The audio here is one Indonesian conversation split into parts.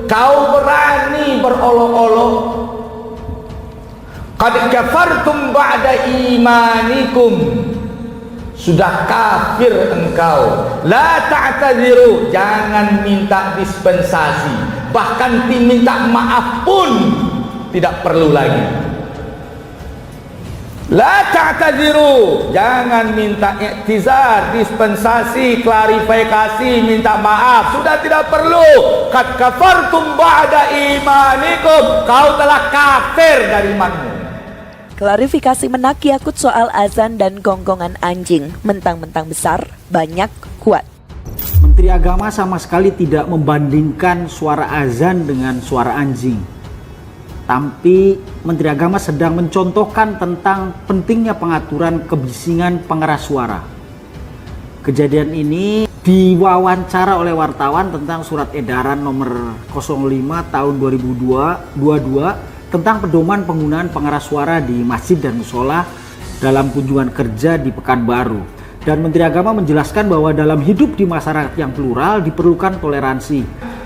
kau berani berolok-olok. Qad kafartum ba'da imanikum, sudah kafir engkau. La ta'tadziru, jangan minta dispensasi, bahkan diminta maaf pun tidak perlu lagi. La ta'tadziru, jangan minta i'tizar, dispensasi, klarifikasi, minta maaf, sudah tidak perlu. Qad kafartum ba'da imanikum, kau telah kafir dari imanmu. Klarifikasi Menak Yakut soal azan dan gonggongan anjing, mentang-mentang besar, banyak, kuat. Menteri Agama sama sekali tidak membandingkan suara azan dengan suara anjing. Tapi Menteri Agama sedang mencontohkan tentang pentingnya pengaturan kebisingan pengeras suara. Kejadian ini diwawancara oleh wartawan tentang surat edaran nomor 05 tahun 2022 tentang pedoman penggunaan pengeras suara di masjid dan musola dalam kunjungan kerja di Pekanbaru. Dan Menteri Agama menjelaskan bahwa dalam hidup di masyarakat yang plural diperlukan toleransi.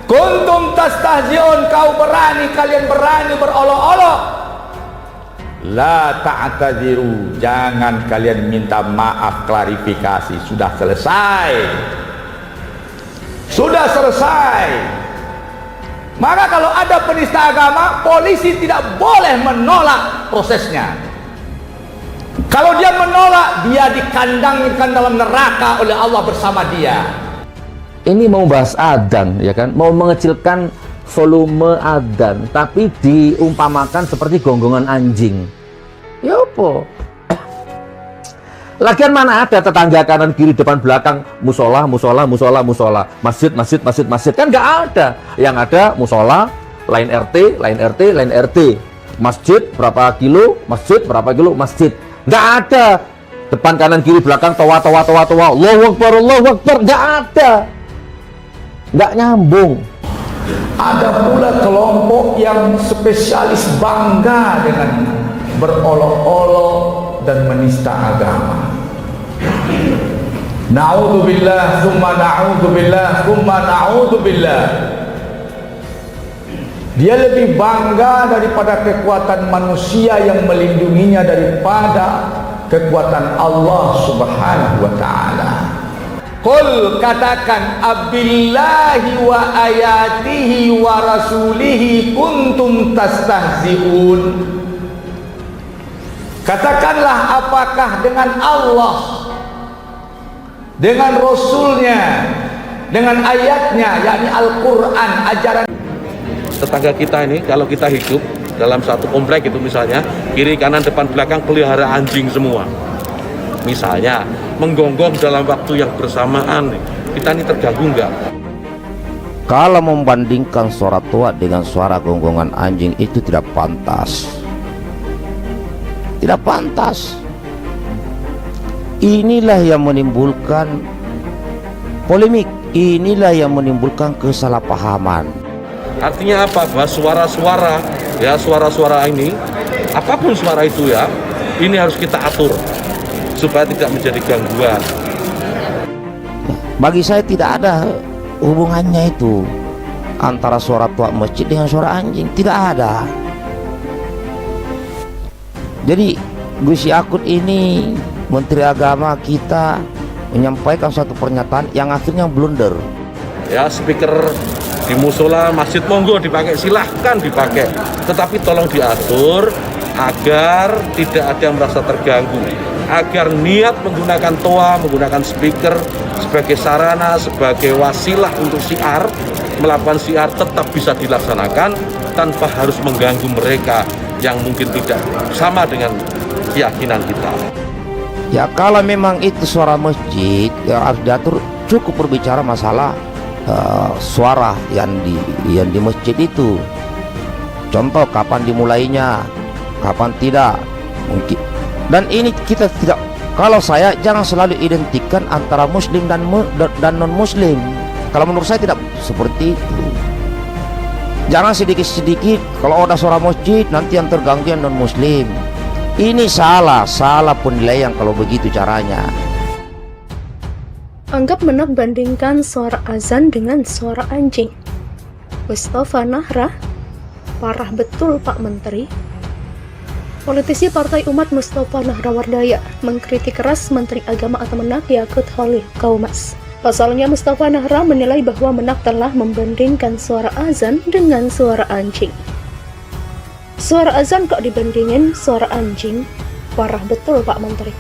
Kuntum tastahzi'un, kalian berani berolok-olok. La ta'tadziru, jangan kalian minta maaf, klarifikasi, sudah selesai. Sudah selesai. Maka kalau ada penista agama, polisi tidak boleh menolak prosesnya. Kalau dia menolak, dia dikandangkan dalam neraka oleh Allah bersama dia. Ini mau bahas adzan, ya kan, mau mengecilkan volume adzan, tapi diumpamakan seperti gonggongan anjing. Ya apa? Lagian mana ada tetangga kanan kiri depan belakang musola, masjid, kan nggak ada. Yang ada musola, lain RT, masjid berapa kilo, masjid. Nggak ada. Depan kanan kiri belakang toa. Allahu Akbar, nggak ada. Nggak nyambung. Ada pula kelompok yang spesialis bangga dengan berolok-olok dan menista agama. Na'udzubillah, tsumma na'udzubillah. Dia lebih bangga daripada kekuatan manusia yang melindunginya daripada kekuatan Allah Subhanahu wa ta'ala. Qul, katakan, abillahi wa ayatihi wa rasulihi kuntum tastahzi'un. Katakanlah, apakah dengan Allah, dengan Rasulnya, dengan ayatnya, yakni Al-Quran, ajaran. Tetangga kita ini, kalau kita hidup dalam satu komplek itu misalnya, kiri kanan depan belakang pelihara anjing semua. Misalnya, menggonggong dalam waktu yang bersamaan, kita ini terganggu nggak? Kalau membandingkan suara tua dengan suara gonggongan anjing itu tidak pantas. Tidak pantas. Inilah yang menimbulkan polemik, inilah yang menimbulkan kesalahpahaman. Artinya apa? Bahwa suara-suara ini, apapun suara itu ya, ini harus kita atur supaya tidak menjadi gangguan. Bagi saya tidak ada hubungannya itu antara suara tua masjid dengan suara anjing, tidak ada. Jadi Gus Yakut ini, Menteri Agama kita, menyampaikan suatu pernyataan yang akhirnya blunder. Ya, speaker di musola, masjid, monggo dipakai, silahkan dipakai, tetapi tolong diatur agar tidak ada yang merasa terganggu, agar niat menggunakan toa, menggunakan speaker sebagai sarana, sebagai wasilah untuk syiar, melakukan syiar tetap bisa dilaksanakan tanpa harus mengganggu mereka yang mungkin tidak sama dengan keyakinan kita. Ya kalau memang itu suara masjid, ya harus diatur. Cukup berbicara masalah suara yang di masjid itu. Contoh kapan dimulainya, kapan tidak, mungkin. Dan ini kita tidak. Kalau saya jangan selalu identikan antara muslim dan non muslim. Kalau menurut saya tidak seperti itu. Jangan sedikit-sedikit kalau ada suara masjid nanti yang terganggu yang non muslim. Ini salah penilaian kalau begitu caranya. Anggap Menak bandingkan suara azan dengan suara anjing. Mustafa Nahra, parah betul Pak Menteri. Politisi Partai Umat Mustafa Nahrawardaya mengkritik keras Menteri Agama atau Menak Yakut Khalil Qaumas. Pasalnya Mustafa Nahra menilai bahwa Menak telah membandingkan suara azan dengan suara anjing. Suara azan kok dibandingin suara anjing? Parah betul Pak Menteri.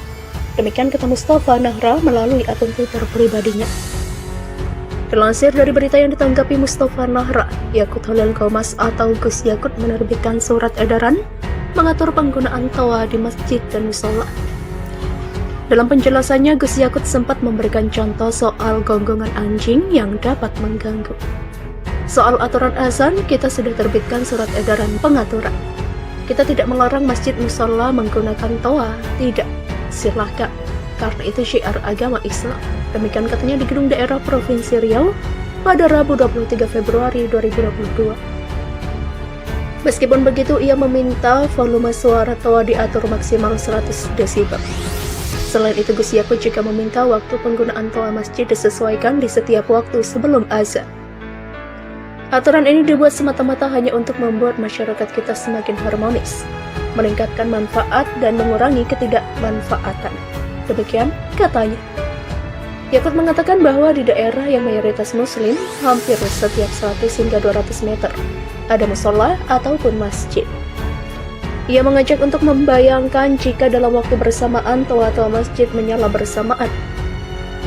Demikian kata Mustafa Nahra melalui akun Twitter pribadinya. Dilansir dari berita yang ditanggapi Mustafa Nahra, Yakut Khalil Qaumas atau Gus Yakut menerbitkan surat edaran mengatur penggunaan toa di masjid dan musola. Dalam penjelasannya, Gus Yakut sempat memberikan contoh soal gonggongan anjing yang dapat mengganggu. Soal aturan azan, kita sudah terbitkan surat edaran pengaturan. Kita tidak melarang masjid musola menggunakan toa, tidak. Silahkan, karena itu syiar agama Islam. Demikian katanya di Gedung Daerah Provinsi Riau pada Rabu 23 Februari 2022. Meskipun begitu, ia meminta volume suara toa diatur maksimal 100 desibel. Selain itu, Gus Yakut juga meminta waktu penggunaan toa masjid disesuaikan di setiap waktu sebelum azan. Aturan ini dibuat semata-mata hanya untuk membuat masyarakat kita semakin harmonis, meningkatkan manfaat dan mengurangi ketidakmanfaatan. Demikian katanya. Yakut mengatakan bahwa di daerah yang mayoritas muslim, hampir setiap 100 hingga 200 meter ada musola ataupun masjid. Ia mengajak untuk membayangkan jika dalam waktu bersamaan toa-toa masjid menyala bersamaan.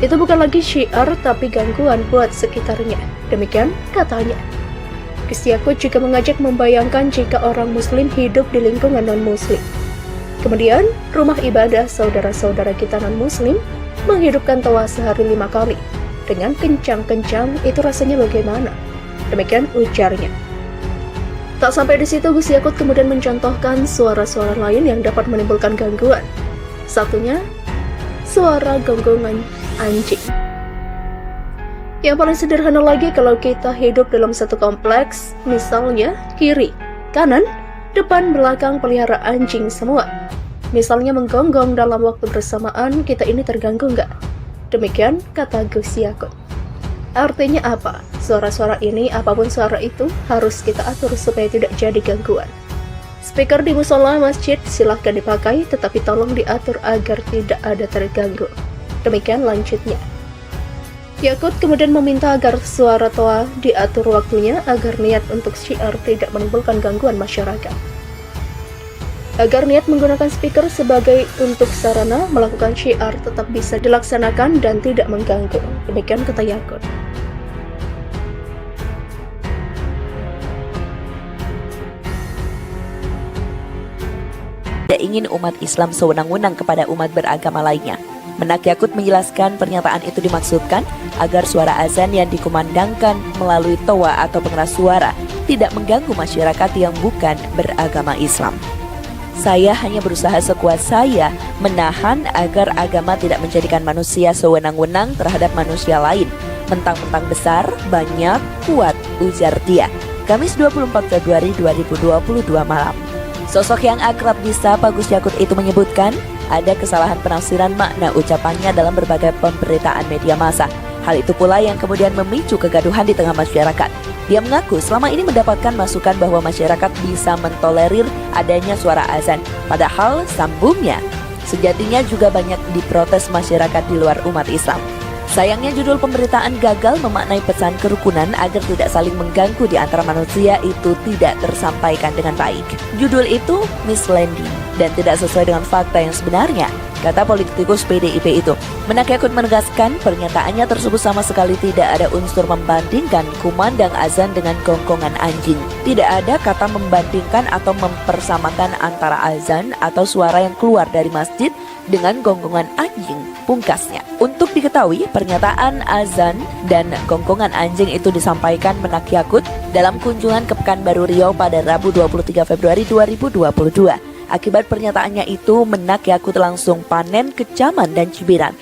Itu bukan lagi syiar tapi gangguan buat sekitarnya. Demikian katanya. Gus Yakut juga mengajak membayangkan jika orang muslim hidup di lingkungan non-muslim. Kemudian, rumah ibadah saudara-saudara kita non-muslim menghidupkan toa sehari 5 kali. Dengan kencang-kencang, itu rasanya bagaimana? Demikian ujarnya. Tak sampai di situ, Gus Yakut kemudian mencontohkan suara-suara lain yang dapat menimbulkan gangguan. Satunya, suara gonggongan anjing. Yang paling sederhana lagi, kalau kita hidup dalam satu kompleks, misalnya kiri, kanan, depan, belakang pelihara anjing semua. Misalnya menggonggong dalam waktu bersamaan, kita ini terganggu nggak? Demikian kata Gus Yakut. Artinya apa? Suara-suara ini, apapun suara itu, harus kita atur supaya tidak jadi gangguan. Speaker di musola masjid silahkan dipakai, tetapi tolong diatur agar tidak ada terganggu. Demikian lanjutnya. Yakut kemudian meminta agar suara toa diatur waktunya agar niat untuk syiar tidak menimbulkan gangguan masyarakat. Agar niat menggunakan speaker sebagai untuk sarana melakukan syiar tetap bisa dilaksanakan dan tidak mengganggu. Demikian kata Yakut. Tidak ingin umat Islam sewenang-wenang kepada umat beragama lainnya. Menak Yakut menjelaskan pernyataan itu dimaksudkan agar suara azan yang dikumandangkan melalui toa atau pengeras suara tidak mengganggu masyarakat yang bukan beragama Islam. Saya hanya berusaha sekuat saya menahan agar agama tidak menjadikan manusia sewenang-wenang terhadap manusia lain. Mentang-mentang besar, banyak, kuat, ujar dia. Kamis 24 Februari 2022 malam. Sosok yang akrab disapa Gus Yakut itu menyebutkan ada kesalahan penafsiran makna ucapannya dalam berbagai pemberitaan media massa. Hal itu pula yang kemudian memicu kegaduhan di tengah masyarakat. Dia mengaku selama ini mendapatkan masukan bahwa masyarakat bisa mentolerir adanya suara azan. Padahal sambungnya, sejatinya juga banyak diprotes masyarakat di luar umat Islam. Sayangnya judul pemberitaan gagal memaknai pesan kerukunan agar tidak saling mengganggu di antara manusia itu tidak tersampaikan dengan baik. Judul itu misleading dan tidak sesuai dengan fakta yang sebenarnya, kata politikus PDIP itu. Menak Yakut menegaskan pernyataannya tersebut sama sekali tidak ada unsur membandingkan kumandang azan dengan gonggongan anjing. Tidak ada kata membandingkan atau mempersamakan antara azan atau suara yang keluar dari masjid dengan gonggongan anjing, pungkasnya. Untuk diketahui, pernyataan azan dan gonggongan anjing itu disampaikan Menak Yakut dalam kunjungan ke Pekanbaru Riau pada Rabu 23 Februari 2022. Akibat pernyataannya itu, Menak Yakut langsung panen kecaman dan cibiran.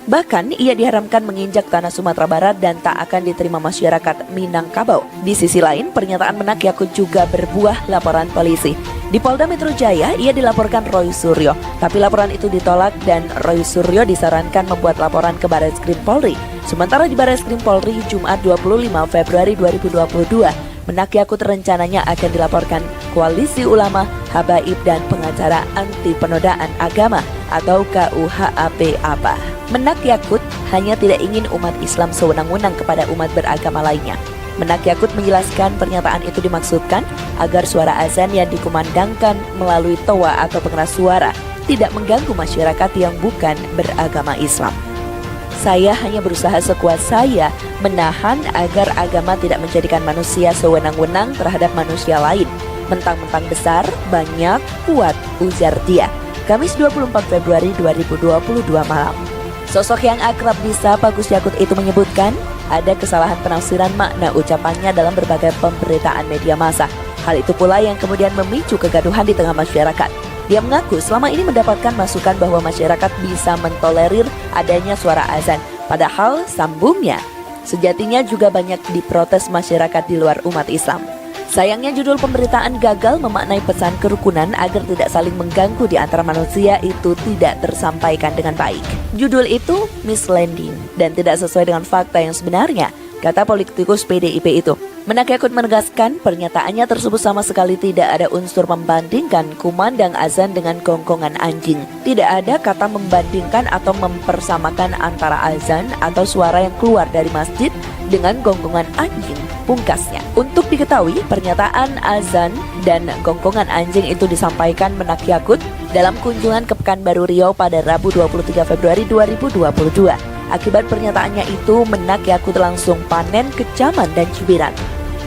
Bahkan, ia diharamkan menginjak tanah Sumatera Barat dan tak akan diterima masyarakat Minangkabau. Di sisi lain, pernyataan Menak Yakut juga berbuah laporan polisi. Di Polda Metro Jaya, ia dilaporkan Roy Suryo. Tapi laporan itu ditolak dan Roy Suryo disarankan membuat laporan ke Barreskrim Polri. Sementara di Barreskrim Polri, Jumat 25 Februari 2022, Menak Yakut rencananya akan dilaporkan Koalisi Ulama, Habaib dan Pengacara Anti Penodaan Agama atau KUHAP APA. Menak Yakut hanya tidak ingin umat Islam sewenang-wenang kepada umat beragama lainnya. Menak Yakut menjelaskan pernyataan itu dimaksudkan agar suara azan yang dikumandangkan melalui toa atau pengeras suara tidak mengganggu masyarakat yang bukan beragama Islam. Saya hanya berusaha sekuat saya menahan agar agama tidak menjadikan manusia sewenang-wenang terhadap manusia lain. Mentang-mentang besar, banyak, kuat, ujar dia. Kamis 24 Februari 2022 malam. Sosok yang akrab disapa Gus Yakut itu menyebutkan ada kesalahan penafsiran makna ucapannya dalam berbagai pemberitaan media massa. Hal itu pula yang kemudian memicu kegaduhan di tengah masyarakat. Dia mengaku selama ini mendapatkan masukan bahwa masyarakat bisa mentolerir adanya suara azan. Padahal sambungnya, sejatinya juga banyak diprotes masyarakat di luar umat Islam. Sayangnya judul pemberitaan gagal memaknai pesan kerukunan agar tidak saling mengganggu di antara manusia itu tidak tersampaikan dengan baik. Judul itu misleading dan tidak sesuai dengan fakta yang sebenarnya, kata politikus PDIP itu. Menak Yakut menegaskan pernyataannya tersebut sama sekali tidak ada unsur membandingkan kumandang azan dengan gonggongan anjing. Tidak ada kata membandingkan atau mempersamakan antara azan atau suara yang keluar dari masjid dengan gonggongan anjing, pungkasnya. Untuk diketahui, pernyataan azan dan gonggongan anjing itu disampaikan Menak Yakut dalam kunjungan ke Pekanbaru Riau pada Rabu 23 Februari 2022. Akibat pernyataannya itu, Menak Yakut langsung panen kecaman dan cibiran.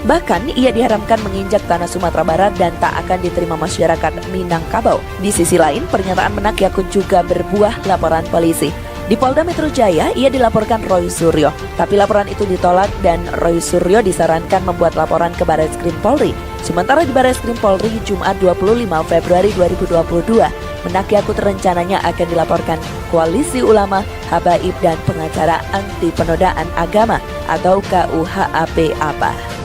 Bahkan ia diharamkan menginjak tanah Sumatera Barat dan tak akan diterima masyarakat Minangkabau. Di sisi lain, pernyataan Menak Yakut juga berbuah laporan polisi. Di Polda Metro Jaya, ia dilaporkan Roy Suryo. Tapi laporan itu ditolak dan Roy Suryo disarankan membuat laporan ke Barreskrim Polri. Sementara di Barreskrim Polri, Jumat 25 Februari 2022, Menak Yakut rencananya akan dilaporkan Koalisi Ulama, Habaib dan Pengacara Anti Penodaan Agama atau KUHAP APA.